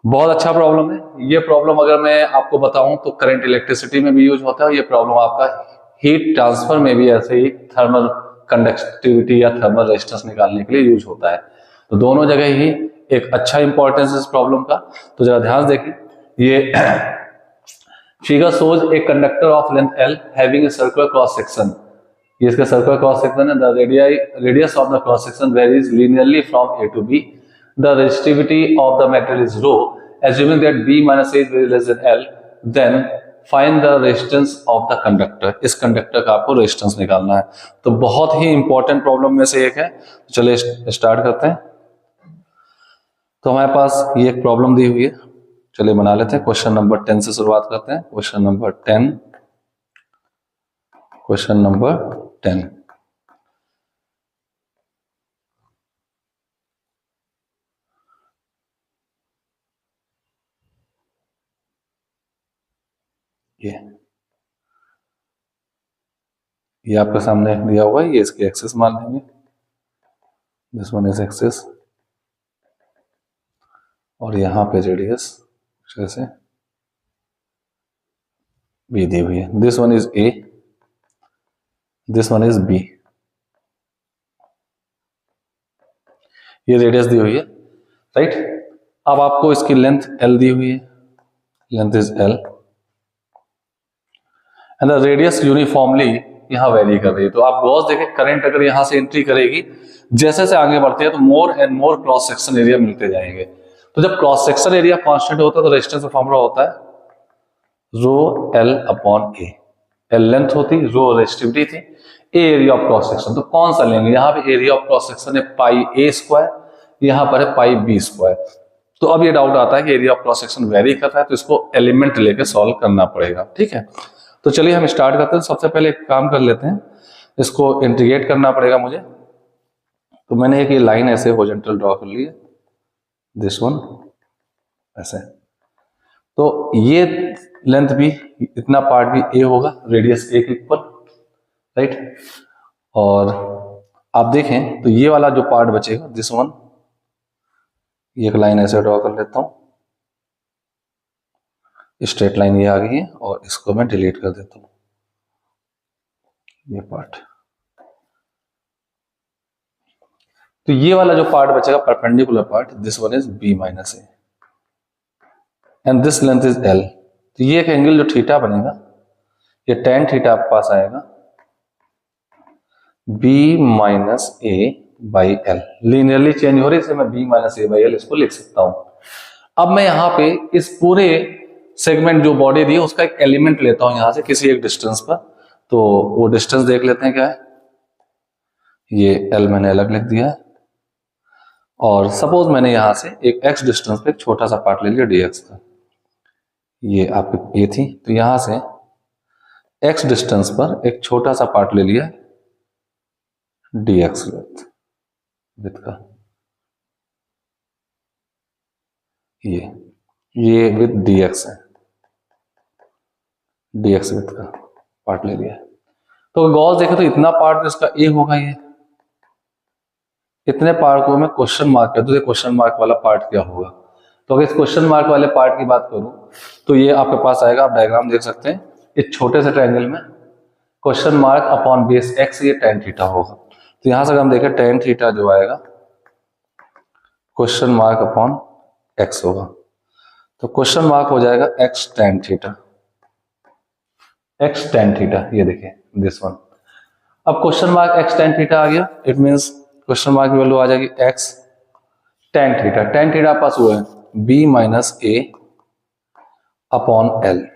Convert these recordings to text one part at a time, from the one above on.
बहुत अच्छा प्रॉब्लम है ये प्रॉब्लम। अगर मैं आपको बताऊं तो करंट इलेक्ट्रिसिटी में भी यूज होता है। ये प्रॉब्लम आपका हीट ट्रांसफर में भी ऐसे ही थर्मल कंडक्टिविटी या थर्मल रेजिस्टेंस निकालने के लिए यूज होता है। तो दोनों जगह ही एक अच्छा इंपॉर्टेंस इस प्रॉब्लम का। तो जरा ध्यान देखिए, ये figure shows a conductor of length L having a circular cross section. ये इसका सर्कुलर क्रॉस सेक्शन है। The radius of the cross section varies linearly from A to B. The resistivity of the material is rho. Assuming that B minus A is very less than L, then find the resistance of the conductor। इस conductor का आपको resistance निकालना है। तो बहुत ही important problem में से एक है। चलिए स्टार्ट करते हैं। तो हमारे पास ये एक प्रॉब्लम दी हुई है, चलिए बना लेते हैं। क्वेश्चन नंबर 10 से शुरुआत करते हैं। Question number 10, question number 10। ये आपके सामने दिया हुआ है, ये इसकी एक्सिस मान लेंगे। दिस वन इज एक्सिस और यहां पे रेडियस जैसे बी दी हुई है। This one is A, this one is B. ये रेडियस दी हुई है, राइट। अब आपको इसकी लेंथ एल दी हुई है, length is L and the radius uniformly यहां वेरी कर रही है। तो आप गॉस देखें, करंट अगर यहां से एंट्री करेगी, जैसे जैसे आगे बढ़ती है तो more and more cross section area मिलते जाएंगे। तो जब क्रॉस सेक्शन एरिया कांस्टेंट होता है तो रेजिस्टेंस का फॉर्मूला होता है रो एल अपॉन ए। एल लेंथ होती, रो रेजिस्टिविटी थी, ए एरिया ऑफ क्रॉस सेक्शन। तो कौन सा लेंगे, यहाँ पे एरिया ऑफ क्रॉस सेक्शन है पाई ए स्क्वायर, यहाँ पर है पाई बी स्क्वायर। तो अब ये डाउट आता है कि area of cross section very कर रहा है तो इसको एलिमेंट लेके सॉल्व करना पड़ेगा, ठीक है। तो चलिए हम स्टार्ट करते हैं। सबसे पहले एक काम कर लेते हैं, इसको इंटीग्रेट करना पड़ेगा मुझे। तो मैंने एक ये लाइन ऐसे हॉरिजॉन्टल ड्रॉ कर ली है, दिस वन ऐसे। तो ये लेंथ भी, इतना पार्ट भी ए होगा, रेडियस ए के इक्वल, राइट। और आप देखें तो ये वाला जो पार्ट बचेगा, दिस वन, ये एक लाइन ऐसे ड्रॉ कर लेता हूं, स्ट्रेट लाइन ये आ गई है और इसको मैं डिलीट कर देता हूं, ये पार्ट। तो ये वाला जो पार्ट बचेगा perpendicular part, this one is B minus A and this length is L. तो ये एक एंगल जो थीटा बनेगा, ये tan थीटा आपके पास आएगा b minus a by L. Linearly change हो रही है, इसे मैं b minus a by L इसको लिख सकता हूं। अब मैं यहाँ पे इस पूरे सेगमेंट जो बॉडी दी है उसका एक एलिमेंट लेता हूं यहां से किसी एक डिस्टेंस पर। तो वो डिस्टेंस देख लेते हैं क्या है। ये एल मैंने अलग लिख दिया है और सपोज मैंने यहां से एक x डिस्टेंस पे एक छोटा सा पार्ट ले लिया dx का। ये आपकी ए थी, तो यहां से x डिस्टेंस पर एक छोटा सा पार्ट ले लिया dx विथ का। ये विथ dx है, dx विथ का पार्ट ले लिया। तो गौर देखे तो इतना पार्ट इसका ए होगा, ये इतने पार्ट को मैं क्वेश्चन मार्क कर दूं, क्वेश्चन मार्क वाला पार्ट क्या होगा। तो अगर इस क्वेश्चन मार्क वाले पार्ट की बात करूं तो ये आपके पास आएगा, आप डायग्राम देख सकते हैं, इस छोटे से ट्रायंगल में question mark upon base x, ये tan थीटा होगा। तो यहां से अगर हम देखें tan थीटा जो आएगा क्वेश्चन मार्क अपॉन एक्स होगा। तो क्वेश्चन मार्क हो जाएगा x tan theta, x tan theta, ये देखिए दिस वन। अब question mark x tan theta आ गया, इट मींस क्वेश्चन मार्क की वैल्यू आ जाएगी x tan theta. tan theta पास हुआ है b minus A upon l,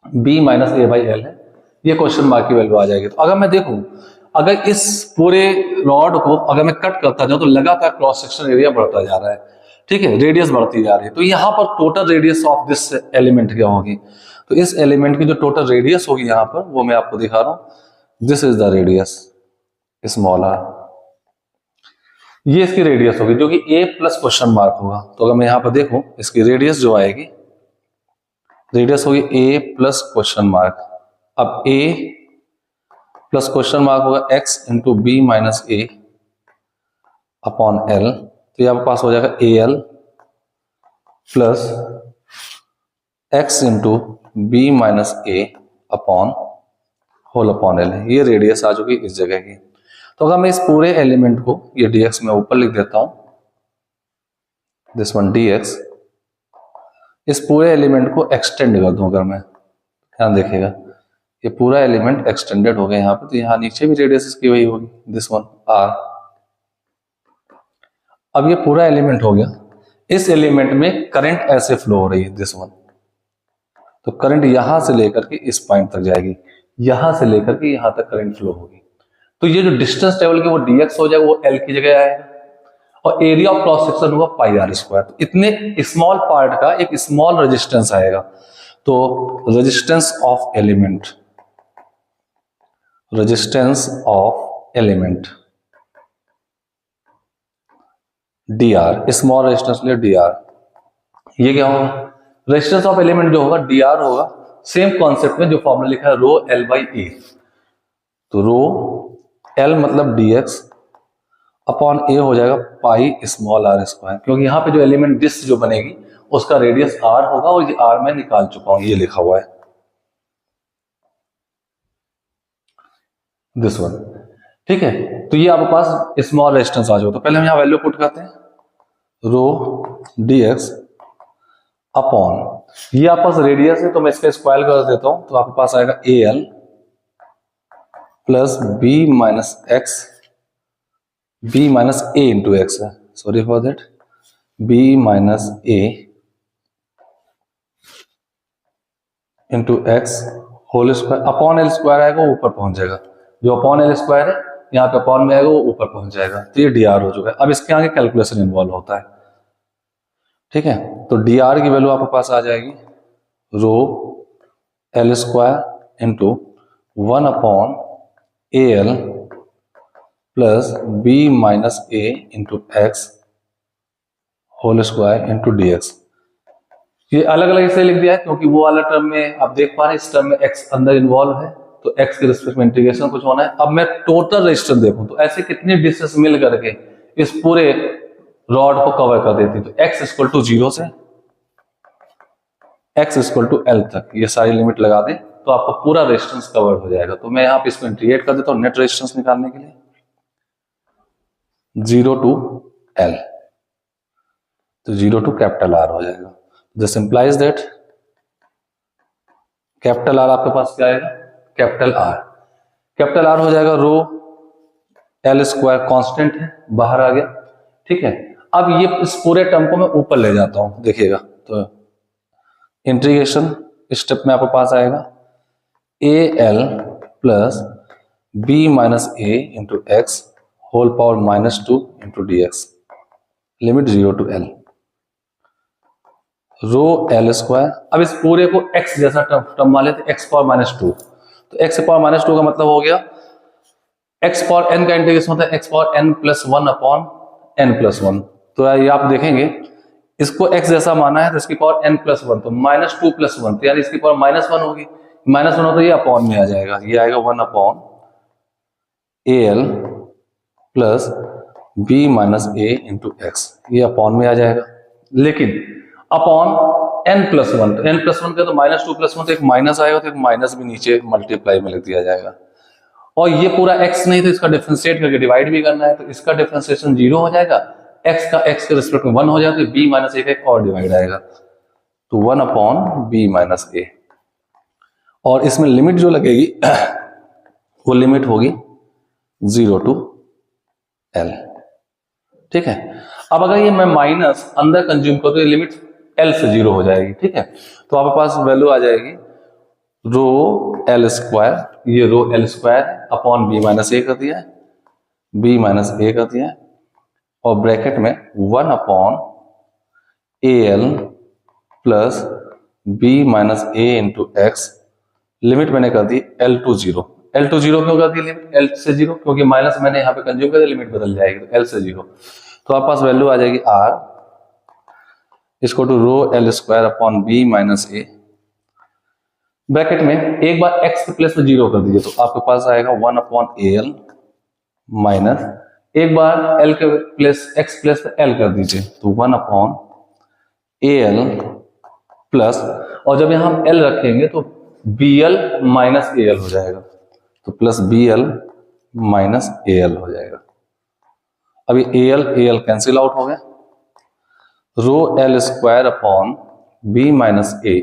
b minus a by l है, ये क्वेश्चन मार्क की वैल्यू आ जाएगी। तो अगर मैं देखूं, अगर इस पूरे रॉड को अगर मैं कट करता जाऊं तो लगातार क्रॉस सेक्शन एरिया बढ़ता जा रहा है, ठीक है, रेडियस बढ़ती जा रही है। तो यहां पर total radius of this element क्या होगी, तो इस एलिमेंट की जो टोटल रेडियस होगी यहां पर वो मैं आपको दिखा रहा हूं। This is the radius small R, ये इसकी रेडियस होगी जो कि a प्लस क्वेश्चन मार्क होगा। तो अगर मैं यहां पर देखूं, इसकी रेडियस जो आएगी, रेडियस होगी a प्लस क्वेश्चन मार्क। अब a प्लस क्वेश्चन मार्क होगा x इंटू बी माइनस ए अपॉन एल। तो ये आपके पास हो जाएगा A L plus X into B minus A upon whole upon L. ये रेडियस आ चुकी इस जगह की। तो अगर मैं इस पूरे एलिमेंट को, ये dx में ऊपर लिख देता हूं, दिस वन dx, इस पूरे एलिमेंट को एक्सटेंड कर दूं अगर मैं, ध्यान देखिएगा ये पूरा एलिमेंट एक्सटेंडेड हो गया यहाँ पे, तो यहाँ नीचे भी रेडियस इसकी वही होगी, दिस वन r। अब ये पूरा एलिमेंट हो गया। इस एलिमेंट में करंट ऐसे फ्लो हो रही है, दिस वन। तो करंट यहां से लेकर के इस पॉइंट तक जाएगी, यहां से लेकर के यहां तक करंट फ्लो होगी। तो ये जो डिस्टेंस ट्रेवल की वो dx हो जाएगा, वो l की जगह आएगा, और एरिया ऑफ क्रॉस सेक्शन होगा पाई आर स्क्वायर। तो इतने स्मॉल पार्ट का एक स्मॉल रेजिस्टेंस आएगा। तो resistance of element, resistance of element dr, small resistance लिए dr, ये क्या होगा, रेजिस्टेंस ऑफ एलिमेंट जो होगा dr होगा, सेम कॉन्सेप्ट में जो फॉर्मूला लिखा है रो एल बाई ए। तो रो एल मतलब dx अपॉन ए हो जाएगा पाई स्मॉल आर स्क्वायर, क्योंकि यहाँ पे जो एलिमेंट डिस्क जो बनेगी उसका रेडियस r होगा, और ये r मैं निकाल चुका हूं, ये लिखा हुआ है दिस वन। ठीक है, तो ये आपके पास स्मॉल रेजिस्टेंस आ जाओ। तो पहले हम यहाँ वैल्यू पुट करते हैं, रो dx अपॉन, ये आपके पास रेडियस है तो मैं इसका स्क्वायर कर देता हूं, तो आपके पास आएगा A L plus B minus x, b minus A into x है, sorry for that, b minus A into x whole square upon l square आएगा, वो ऊपर पहुंच जाएगा, जो अपॉन एल स्क्वायर है यहाँ पे अपॉन में आएगा, वो ऊपर पहुंच जाएगा। तो ये dr हो चुका है। अब इसके आगे कैलकुलेशन इन्वॉल्व होता है। ठीक है, तो dr की वैल्यू आपके पास आ जाएगी rho L square into 1 upon A L plus B minus A into x whole square into D X. ये अलग अलग इसलिए लिख दिया है क्योंकि वो वाला टर्म में आप देख पा रहे हैं, इस टर्म में x अंदर इन्वॉल्व है, तो x के रिस्पेक्ट में इंटीग्रेशन कुछ होना है। अब मैं टोटल रेजिस्टेंस देखूं तो ऐसे कितनी डिस्टेंस मिल करके इस पूरे रॉड को कवर कर देती, तो x इक्वल टू 0 से x इक्वल टू l तक ये सारी लिमिट लगा दें तो आपको पूरा रेजिस्टेंस कवर हो जाएगा। तो मैं यहाँ पे इसको इंटीग्रेट कर देता हूँ नेट रेजिस्टेंस निकालने के लिए, 0 टू l, तो 0 टू कैपिटल R हो जाएगा। This implies that capital R आपके पास क्या आएगा, कैपिटल R, कैपिटल R हो जाएगा रो एल स्क्वायर कांस्टेंट है, बाहर आ गया। ठीक है, अब ये इस पूरे टर्म को मैं ऊपर ले जाता हूं, देखिएगा, तो इंटीग्रेशन स्टेप में आपके पास आएगा A L plus B minus A into x whole power -2 into D X, limit 0 to l, rho L square. अब इस पूरे को x जैसा टर्म मान लेते, x पावर -2, तो x पावर -2 का मतलब हो गया x पावर n का इंटीग्रेशन होता है x power n plus 1 upon n plus 1। तो ये आप देखेंगे इसको x जैसा माना है तो इसकी पावर n प्लस 1, तो -2 प्लस 1, तो यार इसकी पावर -1 होगी, -1 हो तो ये अपॉन में आ जाएगा, ये आएगा 1 upon A L plus B minus A into X, ये अपॉन में आ जाएगा। लेकिन अपॉन n प्लस 1, तो n प्लस 1 का तो -2 प्लस 1, तो एक माइनस आएगा, तो एक माइनस भी नीचे मल्टीप्लाई में लिख दिया जाएगा। और ये पूरा x नहीं तो इसका डिफरेंशिएट करके डिवाइड भी करना है, तो इसका डिफरेंशिएशन 0 हो जाएगा, x का x के रिस्पेक्ट में 1 हो जाएगा, तो b माइनस ए का एक और डिवाइड आएगा, तो 1 अपॉन b माइनस ए। और इसमें लिमिट जो लगेगी वो लिमिट होगी 0 टू l। ठीक है, अब अगर ये मैं माइनस अंदर कंज्यूम करूं तो ये लिमिट l से 0 हो जाएगी। ठीक है, तो आपके पास वैल्यू आ जाएगी रो एल स्क्वायर, ये rho L square upon B minus a कर दिया है, बी माइनस ए कर दिया है, और ब्रैकेट में 1 upon A L plus B minus A into X, limit मैंने कर दी l टू 0। l टू 0 क्यों कर दी लिमिट, l से 0 क्योंकि माइनस मैंने यहाँ पे कंज्यूम कर दिया, लिमिट बदल जाएगी, तो l से 0। तो आपके पास वैल्यू आ जाएगी r इसको to rho L square upon B minus A, bracket में एक बार x के प्लेस में 0 कर दीजिए, तो आपके पास आएगा 1 अपॉन ए एल माइनस, एक बार l के प्लेस x प्लेस में l कर दीजिए, तो 1 अपॉन ए एल प्लस, और जब यहां हम एल रखेंगे तो b l minus a l हो जाएगा, तो plus b l minus a l हो जाएगा। अभी ए एल कैंसिल आउट हो गया, rho L square upon B minus a,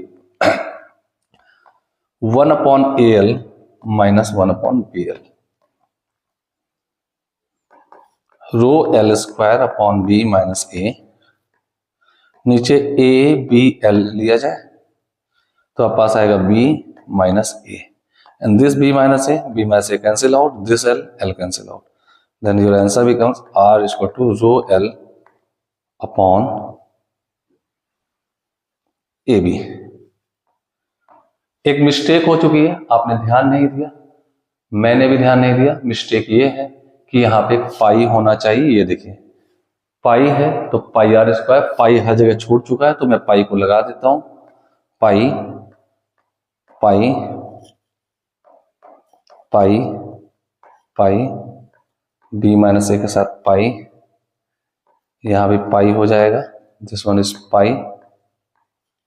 1 upon A l minus 1 upon b l, rho L square upon B minus a, नीचे a B L लिया जाए तो आप पास आएगा B minus A, and this B minus A cancel out, this L cancel out, then your answer becomes R equal to rho L upon A B. एक mistake हो चुकी है, आपने ध्यान नहीं दिया, मैंने भी ध्यान नहीं दिया। मिस्टेक ये है कि यहाँ पे पाई होना चाहिए, ये देखिए पाई है तो पाई आर स्क्वायर, पाई हर जगह छूट चुका है तो मैं पाई को लगा देता हूं, पाई पाई पाई पाई बी माइनस ए के साथ पाई, यहां भी पाई हो जाएगा, this one is pi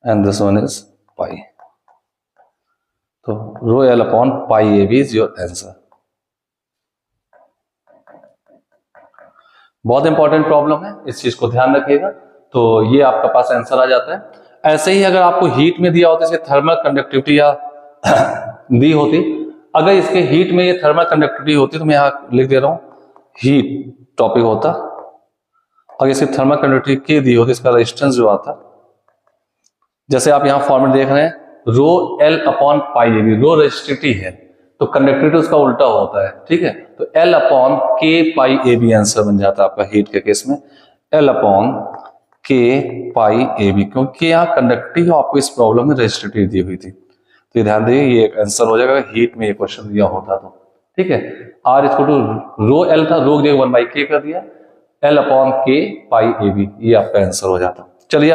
and this one is pi, तो rho L upon pi A b is your answer. बहुत इंपॉर्टेंट प्रॉब्लम है, इस चीज को ध्यान रखिएगा, तो ये आपका पास आंसर आ जाता है। ऐसे ही अगर आपको हीट में दिया होता है, इसके थर्मल कंडक्टिविटी या दी होती, अगर इसके हीट में ये थर्मल कंडक्टिविटी होती तो मैं यहां लिख दे रहा हूं हीट टॉपिक होता, अगर इसकी थर्मल कंडक्टिविटी के दी होती, इसका रेजिस्टेंस जो आता, जैसे आप यहां फॉर्मेट देख रहे हैं रो एल अपॉन पाई ए बी, रो रेजिस्टिविटी है तो कंडक्टिविटी उसका उल्टा होता है, ठीक है, तो एल अपॉन के पाई ए बी आंसर बन जाता है आपका हीट के केस में, एल अपॉन के पाई ए बी, क्योंकि यहाँ कंडक्टिविटी आपको इस प्रॉब्लम में रेजिस्टिविटी दी हुई थी, तो ध्यान दीजिए ये एक आंसर हो जाएगा हीट में ये क्वेश्चन दिया होता तो, ठीक है। R equal to rho L था, रो जगह 1/k कर दिया, एल अपॉन के पाई ए बी, ये आपका आंसर हो जाता। चलिए